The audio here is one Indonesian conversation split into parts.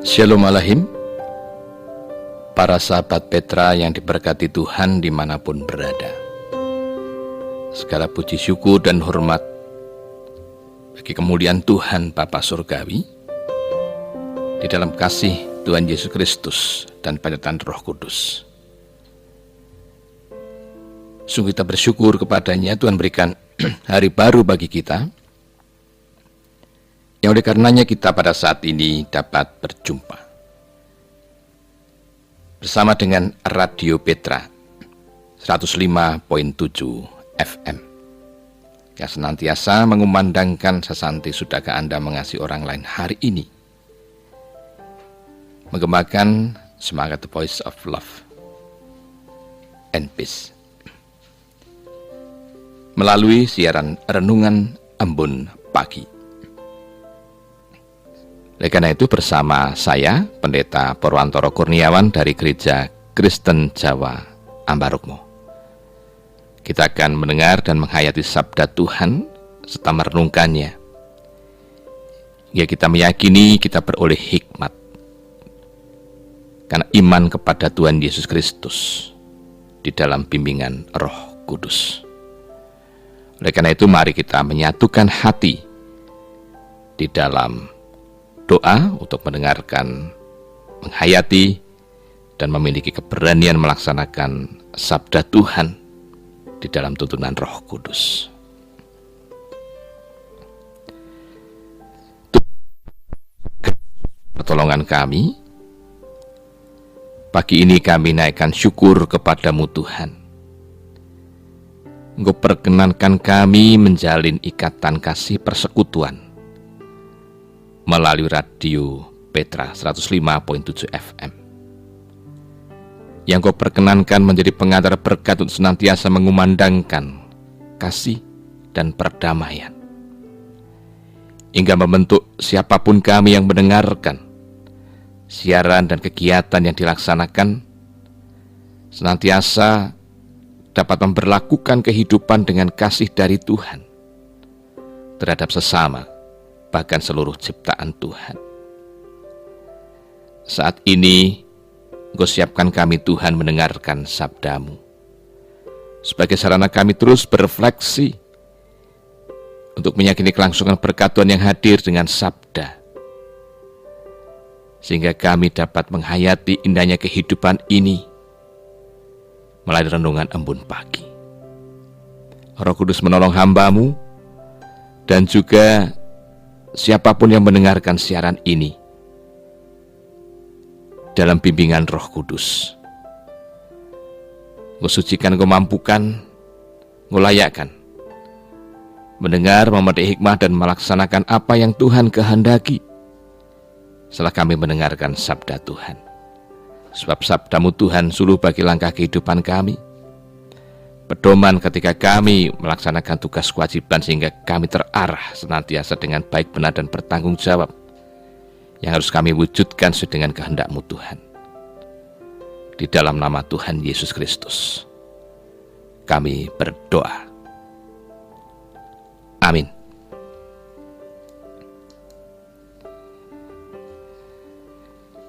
Shalom Alahim, para sahabat Petra yang diberkati Tuhan dimanapun berada. Segala puji syukur dan hormat bagi kemuliaan Tuhan Bapa Surgawi, di dalam kasih Tuhan Yesus Kristus dan penyertaan Roh Kudus. Sungguh kita bersyukur kepadanya, Tuhan berikan hari baru bagi kita, yang oleh karenanya kita pada saat ini dapat berjumpa bersama dengan Radio Petra 105.7 FM yang senantiasa mengumandangkan sesanti sudahkah Anda mengasihi orang lain hari ini, menggemakan semangat The Voice of Love and Peace melalui siaran Renungan Embun Pagi. Oleh karena itu bersama saya, Pendeta Purwantoro Kurniawan dari Gereja Kristen Jawa Ambarukmo, kita akan mendengar dan menghayati sabda Tuhan serta merenungkannya, hingga kita meyakini kita beroleh hikmat karena iman kepada Tuhan Yesus Kristus di dalam bimbingan Roh Kudus. Oleh karena itu mari kita menyatukan hati di dalam doa untuk mendengarkan, menghayati, dan memiliki keberanian melaksanakan sabda Tuhan di dalam tuntunan Roh Kudus. Pertolongan kami, pagi ini kami naikkan syukur kepadamu Tuhan. Engkau perkenankan kami menjalin ikatan kasih persekutuan melalui Radio Petra 105.7 FM, yang Kau perkenankan menjadi pengantar berkat untuk senantiasa mengumandangkan kasih dan perdamaian, hingga membentuk siapapun kami yang mendengarkan siaran dan kegiatan yang dilaksanakan, senantiasa dapat memperlakukan kehidupan dengan kasih dari Tuhan terhadap sesama, bahkan seluruh ciptaan Tuhan. Saat ini, Engkau siapkan kami Tuhan mendengarkan sabda-Mu, sebagai sarana kami terus berefleksi untuk meyakini kelangsungan berkat Tuhan yang hadir dengan sabda, sehingga kami dapat menghayati indahnya kehidupan ini melalui renungan embun pagi. Roh Kudus menolong hamba-Mu dan juga siapapun yang mendengarkan siaran ini dalam bimbingan Roh Kudus. Engkau sucikan, Engkau mampukan, Engkau layakkan mendengar, memetik hikmah dan melaksanakan apa yang Tuhan kehendaki setelah kami mendengarkan sabda Tuhan. Sebab sabda-Mu Tuhan suluh bagi langkah kehidupan kami, pedoman ketika kami melaksanakan tugas kewajiban, sehingga kami terarah senantiasa dengan baik, benar, dan bertanggung jawab yang harus kami wujudkan sesuai dengan kehendak-Mu Tuhan. Di dalam nama Tuhan Yesus Kristus kami berdoa. Amin.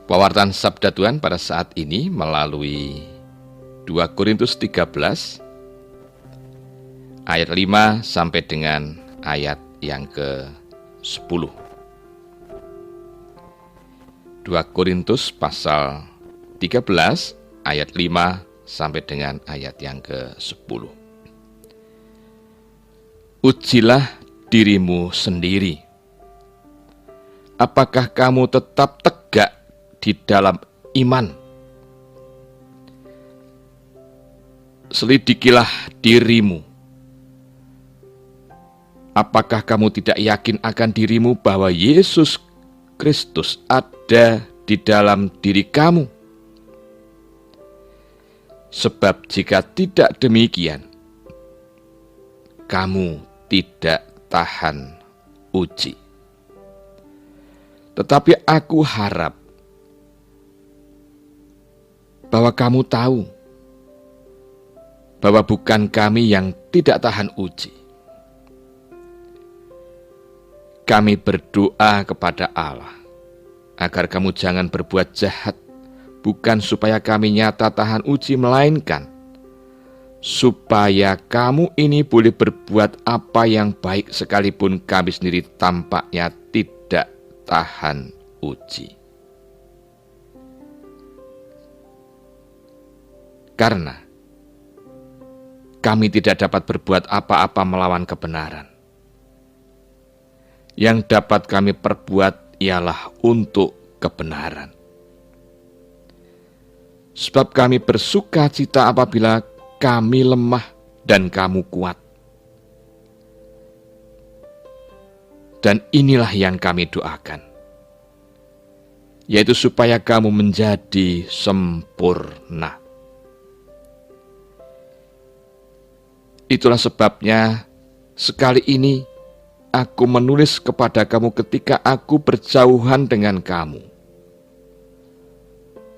Pewartaan sabda Tuhan pada saat ini melalui 2 Korintus 13 ayat 5 sampai dengan ayat yang ke-10. 2 Korintus pasal 13 ayat 5 sampai dengan ayat yang ke-10. Ujilah dirimu sendiri. Apakah kamu tetap tegak di dalam iman? Selidikilah dirimu. Apakah kamu tidak yakin akan dirimu bahwa Yesus Kristus ada di dalam diri kamu? Sebab jika tidak demikian, kamu tidak tahan uji. Tetapi aku harap bahwa kamu tahu bahwa bukan kami yang tidak tahan uji. Kami berdoa kepada Allah agar kamu jangan berbuat jahat, bukan supaya kami nyata tahan uji, melainkan supaya kamu ini boleh berbuat apa yang baik sekalipun kami sendiri tampaknya tidak tahan uji. Karena kami tidak dapat berbuat apa-apa melawan kebenaran. Yang dapat kami perbuat ialah untuk kebenaran. Sebab kami bersuka cita apabila kami lemah dan kamu kuat. Dan inilah yang kami doakan, yaitu supaya kamu menjadi sempurna. Itulah sebabnya sekali ini aku menulis kepada kamu ketika aku berjauhan dengan kamu,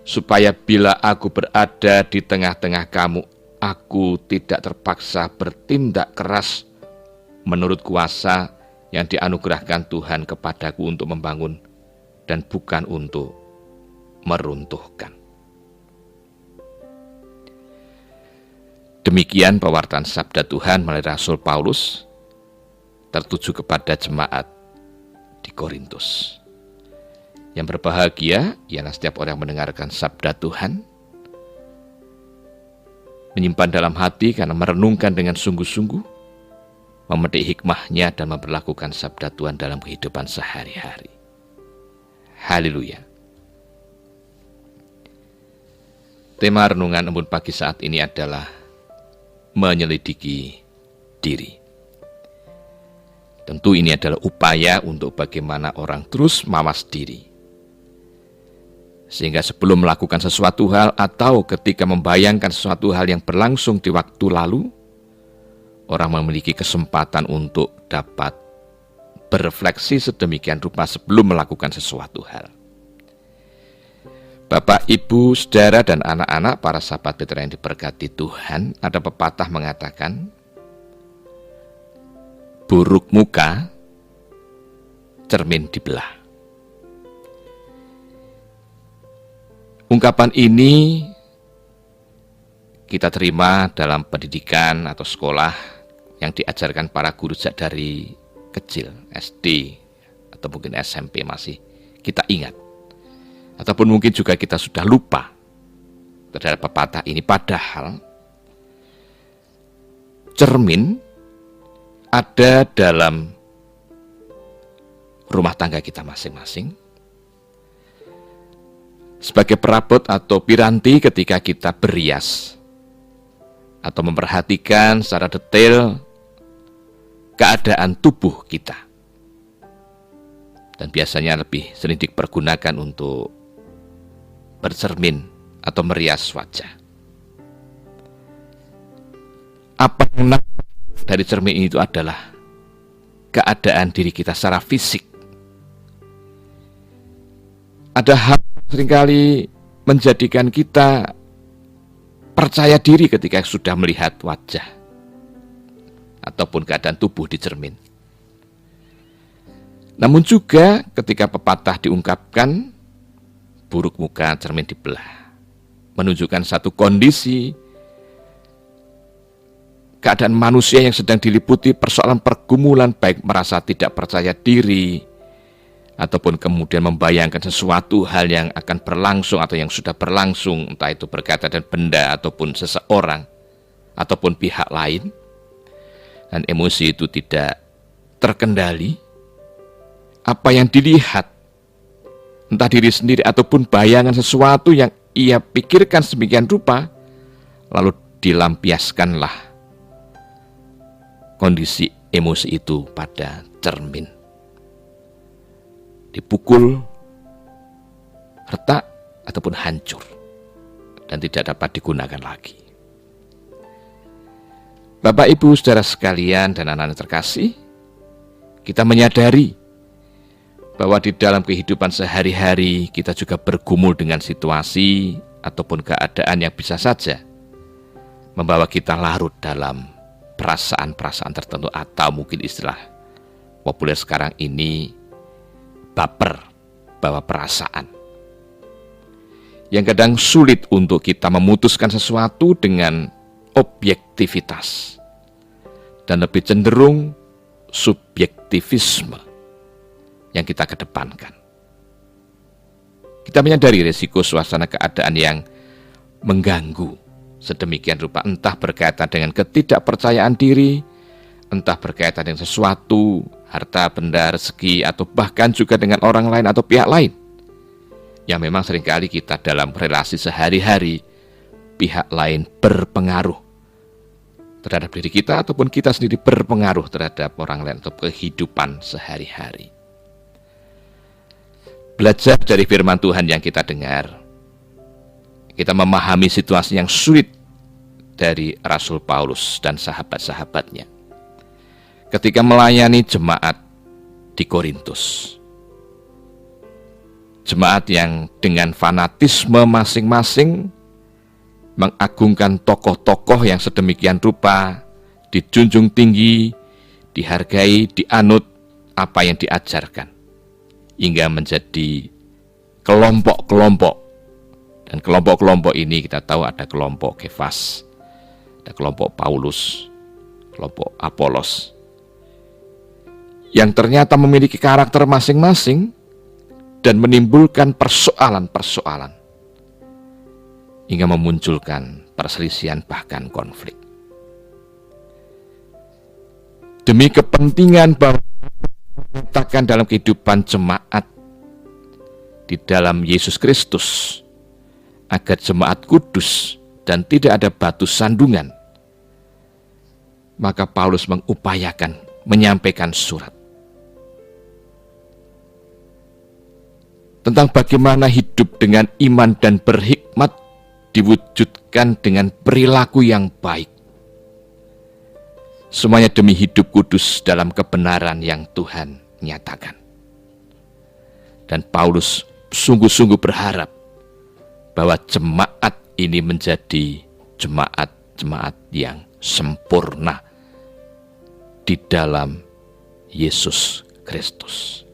supaya bila aku berada di tengah-tengah kamu, aku tidak terpaksa bertindak keras menurut kuasa yang dianugerahkan Tuhan kepadaku untuk membangun dan bukan untuk meruntuhkan. Demikian pewartaan sabda Tuhan melalui Rasul Paulus tertuju kepada jemaat di Korintus. Yang berbahagia ialah setiap orang yang mendengarkan sabda Tuhan, menyimpan dalam hati karena merenungkan dengan sungguh-sungguh, memetik hikmahnya dan memperlakukan sabda Tuhan dalam kehidupan sehari-hari. Haleluya. Tema renungan embun pagi saat ini adalah menyelidiki diri. Tentu ini adalah upaya untuk bagaimana orang terus mawas diri. Sehingga sebelum melakukan sesuatu hal atau ketika membayangkan sesuatu hal yang berlangsung di waktu lalu, orang memiliki kesempatan untuk dapat berefleksi sedemikian rupa sebelum melakukan sesuatu hal. Bapak, Ibu, Saudara, dan anak-anak para sahabat Petra yang diberkati Tuhan, ada pepatah mengatakan, buruk muka, cermin dibelah. Ungkapan ini kita terima dalam pendidikan atau sekolah yang diajarkan para guru sejak dari kecil, SD atau mungkin SMP masih kita ingat. Ataupun mungkin juga kita sudah lupa terhadap pepatah ini. Padahal cermin ada dalam rumah tangga kita masing-masing. Sebagai perabot atau piranti ketika kita berias atau memperhatikan secara detail keadaan tubuh kita. Dan biasanya lebih sering dipergunakan untuk bercermin atau merias wajah. Apa yang nampak dari cermin itu adalah keadaan diri kita secara fisik. Ada hal seringkali menjadikan kita percaya diri ketika sudah melihat wajah ataupun keadaan tubuh di cermin. Namun juga ketika pepatah diungkapkan, buruk muka cermin dibelah, menunjukkan satu kondisi keadaan manusia yang sedang diliputi persoalan pergumulan, baik merasa tidak percaya diri ataupun kemudian membayangkan sesuatu hal yang akan berlangsung atau yang sudah berlangsung, entah itu berkaitan dengan benda ataupun seseorang ataupun pihak lain, dan emosi itu tidak terkendali. Apa yang dilihat, entah diri sendiri ataupun bayangan sesuatu yang ia pikirkan sedemikian rupa, lalu dilampiaskanlah kondisi emosi itu pada cermin. Dipukul, retak, ataupun hancur, dan tidak dapat digunakan lagi. Bapak, Ibu, Saudara sekalian, dan anak-anak terkasih, kita menyadari bahwa di dalam kehidupan sehari-hari kita juga bergumul dengan situasi ataupun keadaan yang bisa saja membawa kita larut dalam perasaan-perasaan tertentu, atau mungkin istilah populer sekarang ini, baper terbawa perasaan. Yang kadang sulit untuk kita memutuskan sesuatu dengan objektivitas dan lebih cenderung subjektivisme yang kita kedepankan. Kita menyadari risiko suasana keadaan yang mengganggu sedemikian rupa, entah berkaitan dengan ketidakpercayaan diri, entah berkaitan dengan sesuatu, harta, benda, rezeki, atau bahkan juga dengan orang lain atau pihak lain, yang memang seringkali kita dalam relasi sehari-hari, pihak lain berpengaruh terhadap diri kita, ataupun kita sendiri berpengaruh terhadap orang lain atau kehidupan sehari-hari. Belajar dari firman Tuhan yang kita dengar, kita memahami situasi yang sulit dari Rasul Paulus dan sahabat-sahabatnya ketika melayani jemaat di Korintus. Jemaat yang dengan fanatisme masing-masing mengagungkan tokoh-tokoh yang sedemikian rupa, dijunjung tinggi, dihargai, dianut apa yang diajarkan, hingga menjadi kelompok-kelompok. Dan kelompok-kelompok ini kita tahu ada kelompok Kefas, ada kelompok Paulus, kelompok Apolos, yang ternyata memiliki karakter masing-masing dan menimbulkan persoalan-persoalan hingga memunculkan perselisihan bahkan konflik. Demi kepentingan bahwa menyatakan dalam kehidupan jemaat di dalam Yesus Kristus, agar jemaat kudus dan tidak ada batu sandungan, maka Paulus mengupayakan menyampaikan surat tentang bagaimana hidup dengan iman dan berhikmat diwujudkan dengan perilaku yang baik. Semuanya demi hidup kudus dalam kebenaran yang Tuhan nyatakan. Dan Paulus sungguh-sungguh berharap bahwa jemaat ini menjadi jemaat-jemaat yang sempurna di dalam Yesus Kristus.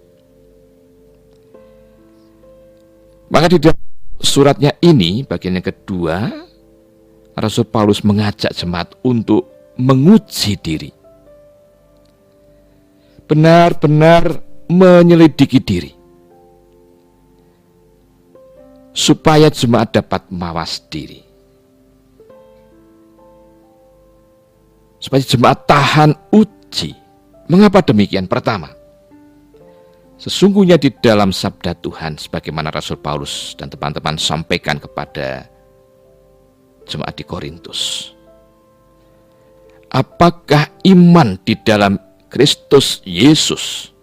Maka di dalam suratnya ini, bagian yang kedua, Rasul Paulus mengajak jemaat untuk menguji diri, benar-benar menyelidiki diri, supaya jemaat dapat mawas diri, supaya jemaat tahan uji. Mengapa demikian? Pertama, sesungguhnya di dalam sabda Tuhan, sebagaimana Rasul Paulus dan teman-teman sampaikan kepada jemaat di Korintus, apakah iman di dalam Kristus Yesus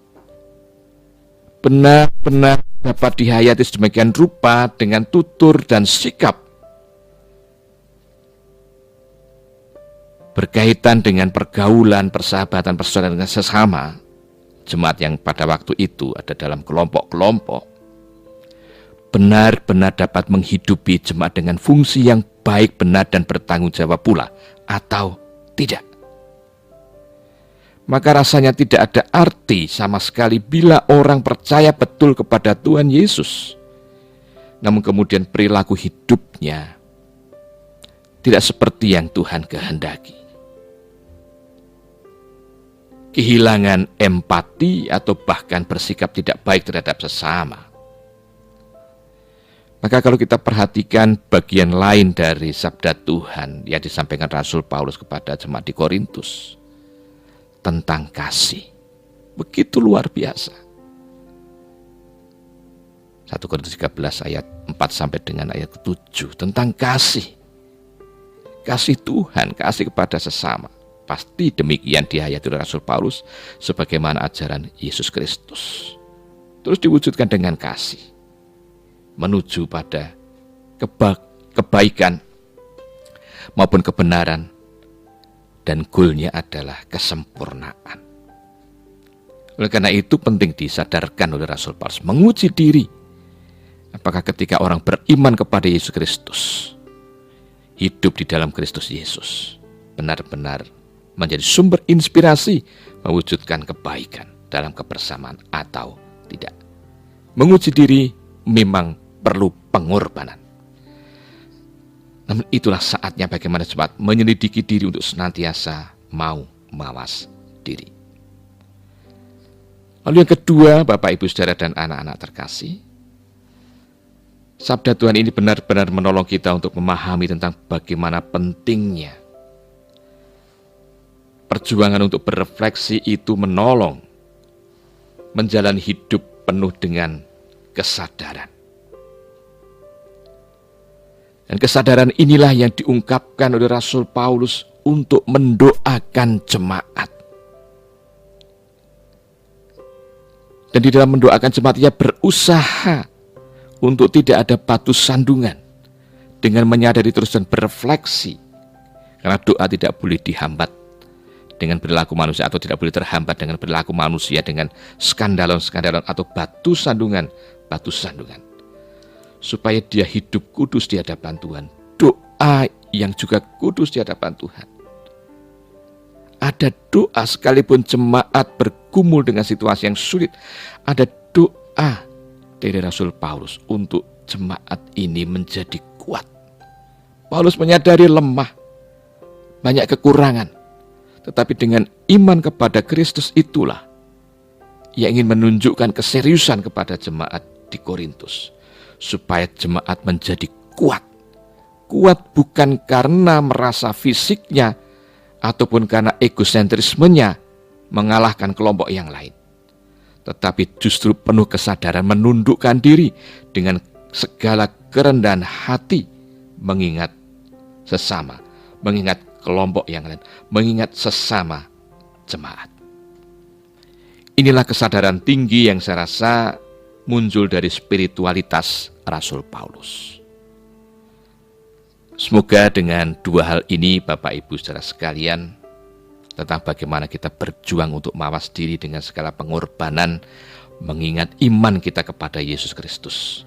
benar-benar dapat dihayati sedemikian rupa dengan tutur dan sikap berkaitan dengan pergaulan, persahabatan, persaudaraan dengan sesama. Jemaat yang pada waktu itu ada dalam kelompok-kelompok benar-benar dapat menghidupi jemaat dengan fungsi yang baik, benar, dan bertanggung jawab pula, atau tidak. Maka rasanya tidak ada arti sama sekali bila orang percaya betul kepada Tuhan Yesus, namun kemudian perilaku hidupnya tidak seperti yang Tuhan kehendaki. Kehilangan empati atau bahkan bersikap tidak baik terhadap sesama. Maka kalau kita perhatikan bagian lain dari sabda Tuhan yang disampaikan Rasul Paulus kepada jemaat di Korintus tentang kasih, begitu luar biasa. 1 Korintus 13 ayat 4 sampai dengan ayat 7 tentang kasih. Kasih Tuhan, kasih kepada sesama. Pasti demikian dihayati oleh Rasul Paulus sebagaimana ajaran Yesus Kristus. Terus diwujudkan dengan kasih, menuju pada kebaikan maupun kebenaran, dan goalnya adalah kesempurnaan. Oleh karena itu penting disadarkan oleh Rasul Paulus, menguji diri. Apakah ketika orang beriman kepada Yesus Kristus, hidup di dalam Kristus Yesus, benar-benar menjadi sumber inspirasi mewujudkan kebaikan dalam kebersamaan atau tidak. Menguji diri memang perlu pengorbanan. Namun itulah saatnya bagaimana jemaat menyelidiki diri untuk senantiasa mau mawas diri. Lalu yang kedua, Bapak, Ibu, Saudara, dan anak-anak terkasih, sabda Tuhan ini benar-benar menolong kita untuk memahami tentang bagaimana pentingnya perjuangan untuk berefleksi itu menolong menjalani hidup penuh dengan kesadaran. Dan kesadaran inilah yang diungkapkan oleh Rasul Paulus untuk mendoakan jemaat. Dan di dalam mendoakan jemaat, ia berusaha untuk tidak ada batu sandungan dengan menyadari terus dan berefleksi. Karena doa tidak boleh dihambat dengan perilaku manusia, atau tidak boleh terhambat dengan perilaku manusia dengan skandalon-skandalon atau batu sandungan. Supaya dia hidup kudus di hadapan Tuhan. Doa yang juga kudus di hadapan Tuhan. Ada doa sekalipun jemaat bergumul dengan situasi yang sulit. Ada doa dari Rasul Paulus untuk jemaat ini menjadi kuat. Paulus menyadari lemah, banyak kekurangan. Tetapi dengan iman kepada Kristus itulah ia ingin menunjukkan keseriusan kepada jemaat di Korintus. Supaya jemaat menjadi kuat. Kuat bukan karena merasa fisiknya ataupun karena egosentrismenya mengalahkan kelompok yang lain. Tetapi justru penuh kesadaran menundukkan diri dengan segala kerendahan hati, mengingat sesama, mengingat kelompok yang lain, mengingat sesama jemaat. Inilah kesadaran tinggi yang saya rasa muncul dari spiritualitas Rasul Paulus. Semoga dengan dua hal ini, Bapak, Ibu, Saudara sekalian, tentang bagaimana kita berjuang untuk mawas diri dengan segala pengorbanan, mengingat iman kita kepada Yesus Kristus,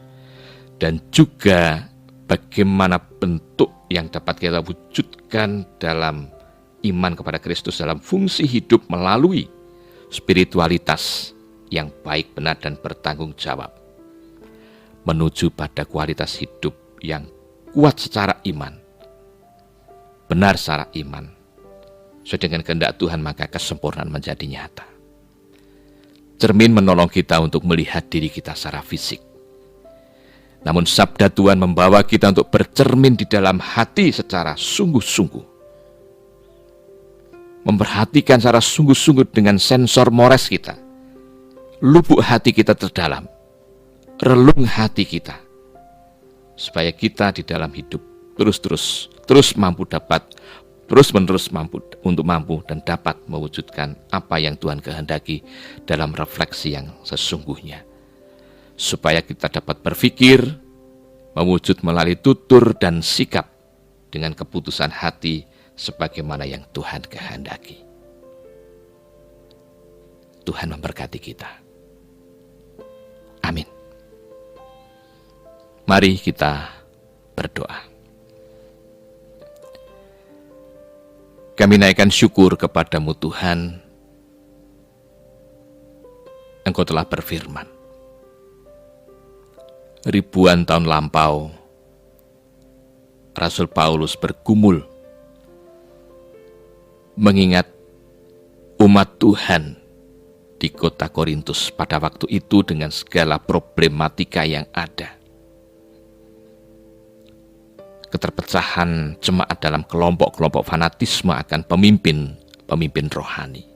dan juga bagaimana bentuk yang dapat kita wujudkan dalam iman kepada Kristus dalam fungsi hidup melalui spiritualitas yang baik, benar, dan bertanggung jawab, menuju pada kualitas hidup yang kuat secara iman, benar secara iman. Sesuai dengan kehendak Tuhan, maka kesempurnaan menjadi nyata. Cermin menolong kita untuk melihat diri kita secara fisik. Namun sabda Tuhan membawa kita untuk bercermin di dalam hati secara sungguh-sungguh. Memperhatikan secara sungguh-sungguh dengan sensor mores kita. Lubuk hati kita terdalam, relung hati kita, supaya kita di dalam hidup terus mampu dan dapat mewujudkan apa yang Tuhan kehendaki dalam refleksi yang sesungguhnya, supaya kita dapat berpikir, mewujud melalui tutur dan sikap dengan keputusan hati sebagaimana yang Tuhan kehendaki. Tuhan memberkati kita. Amin. Mari kita berdoa. Kami naikkan syukur kepadamu Tuhan. Engkau telah berfirman. Ribuan tahun lampau, Rasul Paulus bergumul mengingat umat Tuhan di kota Korintus pada waktu itu dengan segala problematika yang ada. Keterpecahan jemaat dalam kelompok-kelompok fanatisme akan pemimpin rohani.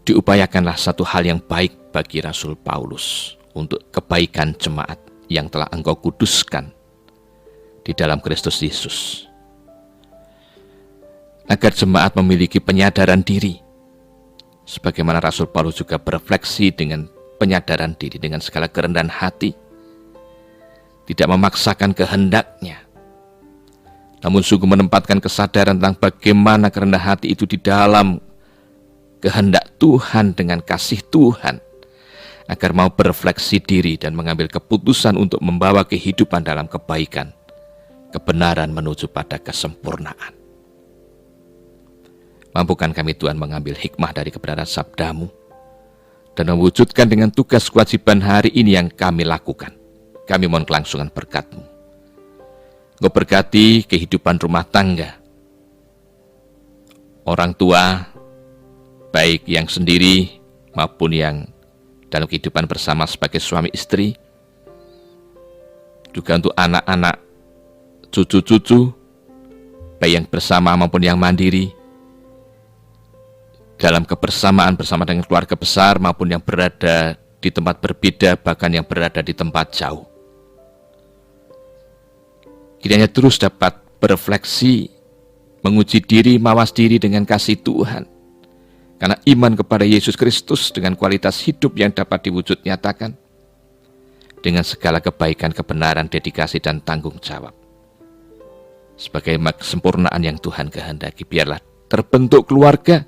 Diupayakanlah satu hal yang baik bagi Rasul Paulus untuk kebaikan jemaat yang telah Engkau kuduskan di dalam Kristus Yesus. Agar jemaat memiliki penyadaran diri, sebagaimana Rasul Paulus juga berefleksi dengan penyadaran diri dengan segala kerendahan hati, tidak memaksakan kehendaknya, namun sungguh menempatkan kesadaran tentang bagaimana kerendahan hati itu di dalam kehendak Tuhan dengan kasih Tuhan, agar mau berefleksi diri dan mengambil keputusan untuk membawa kehidupan dalam kebaikan, kebenaran menuju pada kesempurnaan. Mampukan kami Tuhan mengambil hikmah dari kebenaran sabda-Mu dan mewujudkan dengan tugas kewajiban hari ini yang kami lakukan. Kami mohon kelangsungan berkat-Mu. Engkau berkati kehidupan rumah tangga, orang tua, baik yang sendiri maupun yang dalam kehidupan bersama sebagai suami istri, juga untuk anak-anak, cucu-cucu, baik yang bersama maupun yang mandiri, dalam kebersamaan bersama dengan keluarga besar maupun yang berada di tempat berbeda, bahkan yang berada di tempat jauh. Kiranya terus dapat berefleksi, menguji diri, mawas diri dengan kasih Tuhan. Karena iman kepada Yesus Kristus dengan kualitas hidup yang dapat diwujud nyatakan, dengan segala kebaikan, kebenaran, dedikasi, dan tanggung jawab. Sebagai kesempurnaan yang Tuhan kehendaki, biarlah terbentuk keluarga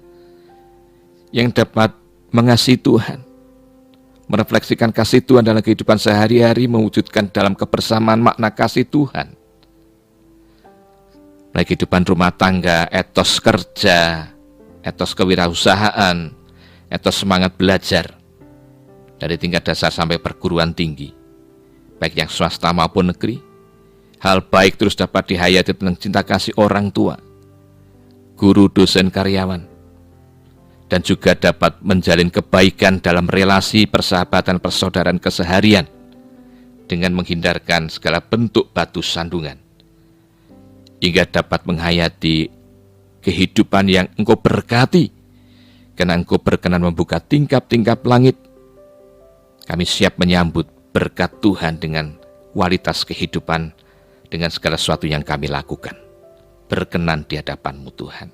yang dapat mengasihi Tuhan, merefleksikan kasih Tuhan dalam kehidupan sehari-hari, mewujudkan dalam kebersamaan makna kasih Tuhan. Baik kehidupan rumah tangga, etos kerja, etos kewirausahaan, etos semangat belajar, dari tingkat dasar sampai perguruan tinggi, baik yang swasta maupun negeri. Hal baik terus dapat dihayati tentang cinta kasih orang tua, guru, dosen, karyawan, dan juga dapat menjalin kebaikan dalam relasi persahabatan persaudaraan keseharian dengan menghindarkan segala bentuk batu sandungan, hingga dapat menghayati kehidupan yang Engkau berkati, karena Engkau berkenan membuka tingkap-tingkap langit. Kami siap menyambut berkat Tuhan dengan kualitas kehidupan, dengan segala sesuatu yang kami lakukan, berkenan di hadapan-Mu Tuhan.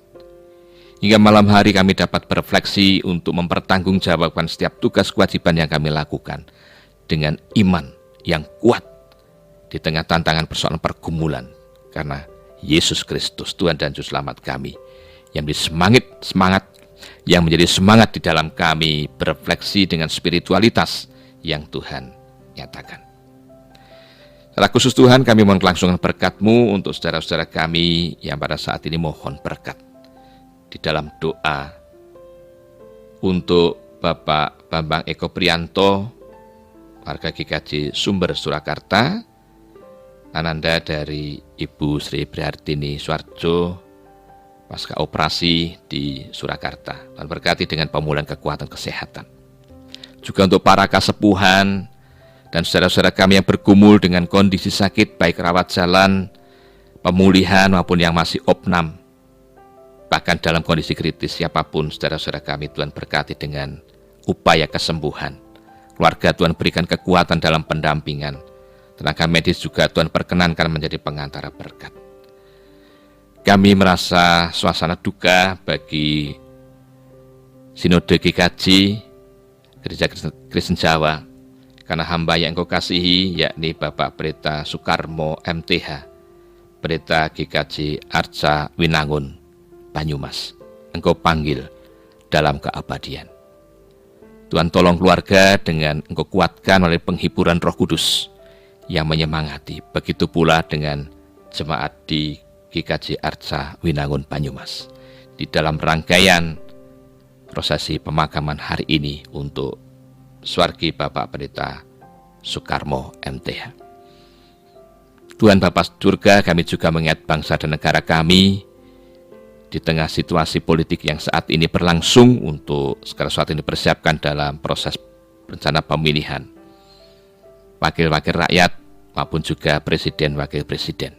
Hingga malam hari kami dapat berefleksi untuk mempertanggungjawabkan setiap tugas kewajiban yang kami lakukan dengan iman yang kuat di tengah tantangan persoalan pergumulan, karena Yesus Kristus Tuhan dan Juru Selamat kami yang menjadi semangat di dalam kami berefleksi dengan spiritualitas yang Tuhan nyatakan. Secara khusus Tuhan, kami mohon kelangsungan berkat-Mu untuk saudara-saudara kami yang pada saat ini mohon berkat. Di dalam doa untuk Bapak Bambang Eko Prianto, warga GKJ Sumber Surakarta, Ananda dari Ibu Sri Prihartini Suarjo, pasca operasi di Surakarta, dan berkati dengan pemulihan kekuatan kesehatan. Juga untuk para kasepuhan dan saudara-saudara kami yang bergumul dengan kondisi sakit, baik rawat jalan, pemulihan maupun yang masih opnam, bahkan dalam kondisi kritis, siapapun saudara-saudara kami, Tuhan berkati dengan upaya kesembuhan. Keluarga Tuhan berikan kekuatan dalam pendampingan. Tenaga medis juga Tuhan perkenankan menjadi pengantara berkat. Kami merasa suasana duka bagi Sinode GKJ, Gereja Kristen Jawa, karena hamba yang Engkau kasihi, yakni Bapak Pendeta Sukarmo MTH, Pendeta GKJ Arca Winangun Banyumas, Engkau panggil dalam keabadian. Tuhan tolong keluarga dengan Engkau kuatkan oleh penghiburan Roh Kudus yang menyemangati. Begitu pula dengan jemaat di GKJ Arca Winangun Banyumas di dalam rangkaian prosesi pemakaman hari ini untuk Swargi Bapak Pendeta Sukarmo MTH. Tuhan Bapa Surga, kami juga mengingat bangsa dan negara kami di tengah situasi politik yang saat ini berlangsung, untuk segala sesuatu ini dipersiapkan dalam proses rencana pemilihan wakil-wakil rakyat maupun juga presiden, wakil presiden.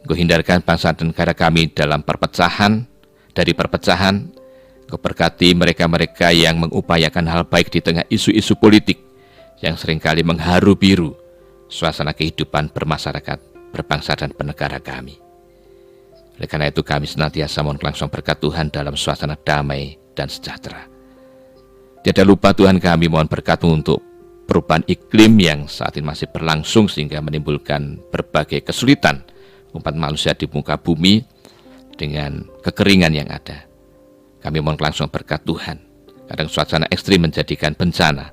Engkau hindarkan bangsa dan negara kami dalam perpecahan, dari perpecahan. Engkau berkati mereka-mereka yang mengupayakan hal baik di tengah isu-isu politik yang seringkali mengharu biru suasana kehidupan bermasyarakat, berbangsa dan bernegara kami. Oleh karena itu kami senantiasa mohon langsung berkat Tuhan dalam suasana damai dan sejahtera. Tiada lupa Tuhan, kami mohon berkat-Mu untuk perubahan iklim yang saat ini masih berlangsung sehingga menimbulkan berbagai kesulitan umat manusia di muka bumi dengan kekeringan yang ada. Kami mohon langsung berkat Tuhan. Kadang suasana ekstrim menjadikan bencana.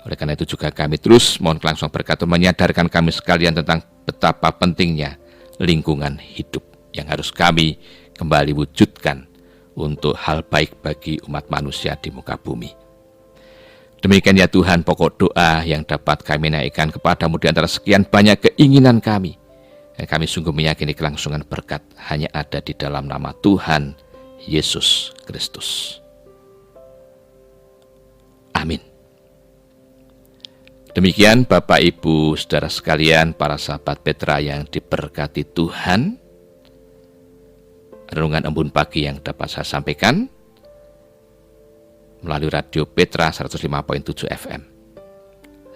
Oleh karena itu juga kami terus mohon langsung berkat Tuhan menyadarkan kami sekalian tentang betapa pentingnya lingkungan hidup yang harus kami kembali wujudkan untuk hal baik bagi umat manusia di muka bumi. Demikian ya Tuhan, pokok doa yang dapat kami naikkan kepadamu di antara sekian banyak keinginan kami. Dan kami sungguh meyakini kelangsungan berkat hanya ada di dalam nama Tuhan Yesus Kristus. Amin. Demikian Bapak Ibu Saudara sekalian, para sahabat Petra yang diberkati Tuhan, renungan embun pagi yang dapat saya sampaikan melalui Radio Petra 105.7 FM.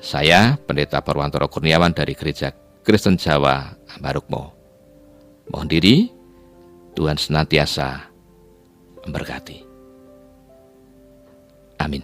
Saya Pendeta Parwantoro Kurniawan dari Gereja Kristen Jawa Ambarukmo. Mohon diri, Tuhan senantiasa memberkati. Amin.